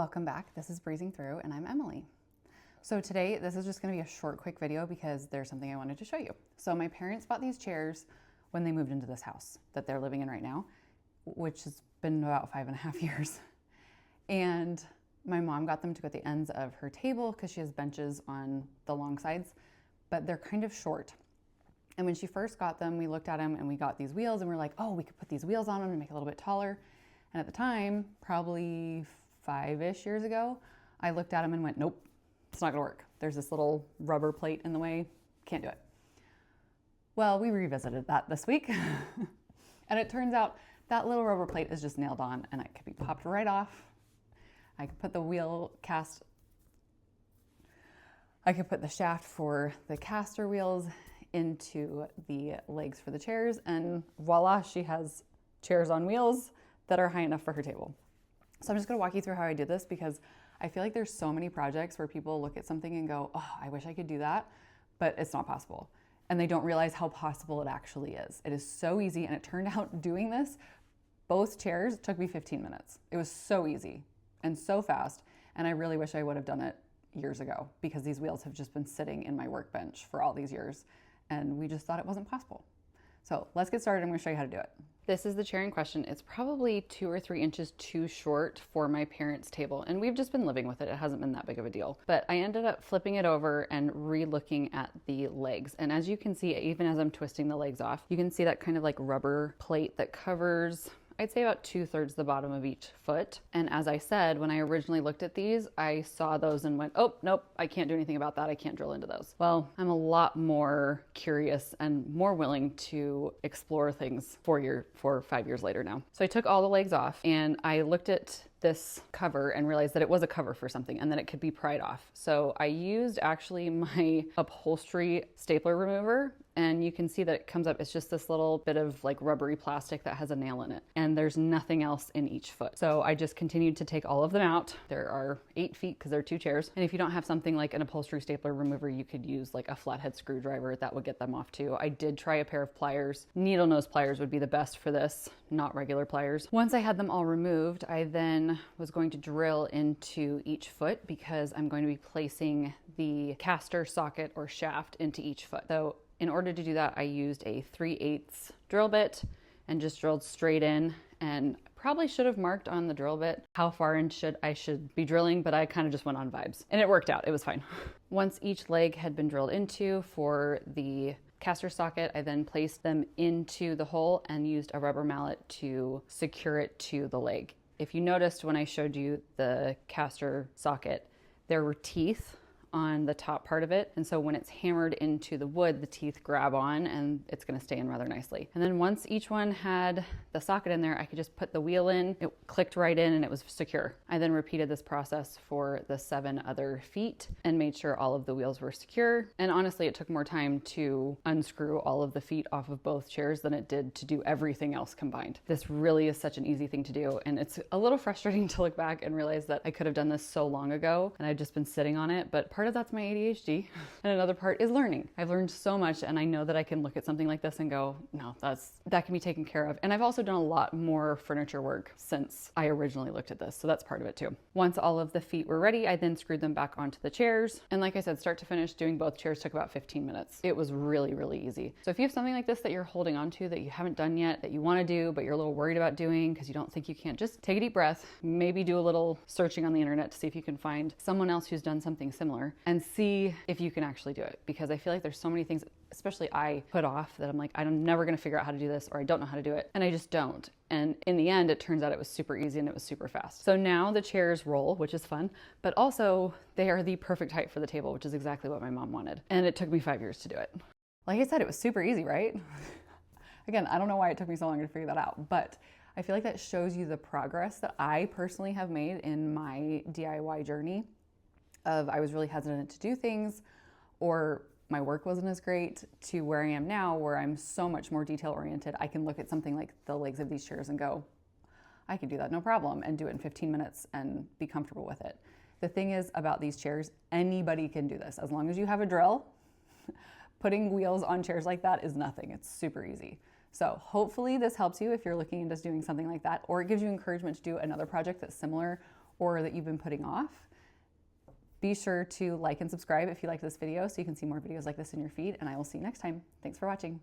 Welcome back. This is Breezing Through and I'm Emily. So today, this is just gonna be a short, quick video because there's something I wanted to show you. So my parents bought these chairs when they moved into this house that they're living in right now, which has been about 5.5 years. And my mom got them to go at the ends of her table because she has benches on the long sides, but they're kind of short. And when she first got them, we looked at them and we got these wheels and we're like, oh, we could put these wheels on them and make it a little bit taller. And at the time, probably 5-ish years ago, I looked at them and went, nope, it's not gonna work. There's this little rubber plate in the way, can't do it. Well, we revisited that this week. And it turns out that little rubber plate is just nailed on and it could be popped right off. I could put the wheel cast, I could put the shaft for the caster wheels into the legs for the chairs, and voila, she has chairs on wheels that are high enough for her table. So I'm just gonna walk you through how I did this because I feel like there's so many projects where people look at something and go, oh, I wish I could do that, but it's not possible. And they don't realize how possible it actually is. It is so easy, and it turned out doing this, both chairs took me 15 minutes. It was so easy and so fast, and I really wish I would have done it years ago because these wheels have just been sitting in my workbench for all these years, and we just thought it wasn't possible. So let's get started. I'm gonna show you how to do it. This is the chair in question. It's probably 2 or 3 inches too short for my parents' table, and we've just been living with it. It hasn't been that big of a deal. But I ended up flipping it over and re-looking at the legs. And as you can see, even as I'm twisting the legs off, you can see that kind of like rubber plate that covers, I'd say about 2/3 the bottom of each foot. And as I said, when I originally looked at these, I saw those and went, oh, nope, I can't do anything about that. I can't drill into those. Well, I'm a lot more curious and more willing to explore things 4 or 5 years later now. So I took all the legs off and I looked at this cover and realized that it was a cover for something and that it could be pried off. So I used actually my upholstery stapler remover, and you can see that it comes up. It's just this little bit of like rubbery plastic that has a nail in it, and there's nothing else in each foot. So I just continued to take all of them out. There are 8 feet because there are 2 chairs. And if you don't have something like an upholstery stapler remover, you could use like a flathead screwdriver. That would get them off too. I did try a pair of pliers. Needle nose pliers would be the best for this, not regular pliers. Once I had them all removed, I then was going to drill into each foot because I'm going to be placing the caster socket or shaft into each foot. So in order to do that, I used a 3/8 drill bit and just drilled straight in, and probably should have marked on the drill bit how far in I should be drilling, but I kind of just went on vibes and it worked out. It was fine. Once each leg had been drilled into for the caster socket, I then placed them into the hole and used a rubber mallet to secure it to the leg. If you noticed when I showed you the caster socket, there were teeth on the top part of it. And so when it's hammered into the wood, the teeth grab on and it's gonna stay in rather nicely. And then once each one had the socket in there, I could just put the wheel in, it clicked right in and it was secure. I then repeated this process for the 7 other feet and made sure all of the wheels were secure. And honestly, it took more time to unscrew all of the feet off of both chairs than it did to do everything else combined. This really is such an easy thing to do. And it's a little frustrating to look back and realize that I could have done this so long ago and I've just been sitting on it. But part of that's my ADHD, and another part is learning. I've learned so much, and I know that I can look at something like this and go, no, that can be taken care of. And I've also done a lot more furniture work since I originally looked at this, so that's part of it too. Once all of the feet were ready, I then screwed them back onto the chairs. And like I said, start to finish, doing both chairs took about 15 minutes. It was really, really easy. So if you have something like this that you're holding on to that you haven't done yet, that you want to do, but you're a little worried about doing because you don't think you can, just take a deep breath, maybe do a little searching on the internet to see if you can find someone else who's done something similar and see if you can actually do it. Because I feel like there's so many things, especially I put off, that I'm like, I'm never gonna figure out how to do this, or I don't know how to do it, and I just don't. And in the end, it turns out it was super easy and it was super fast. So now the chairs roll, which is fun, but also they are the perfect height for the table, which is exactly what my mom wanted. And it took me 5 years to do it. Like I said, it was super easy, right? Again, I don't know why it took me so long to figure that out, but I feel like that shows you the progress that I personally have made in my DIY journey. I was really hesitant to do things, or my work wasn't as great, to where I am now, where I'm so much more detail oriented. I can look at something like the legs of these chairs and go, I can do that no problem, and do it in 15 minutes and be comfortable with it. The thing is about these chairs, anybody can do this. As long as you have a drill, putting wheels on chairs like that is nothing. It's super easy. So hopefully this helps you if you're looking into doing something like that, or it gives you encouragement to do another project that's similar, or that you've been putting off, be sure to like and subscribe if you liked this video so you can see more videos like this in your feed, and I will see you next time. Thanks for watching.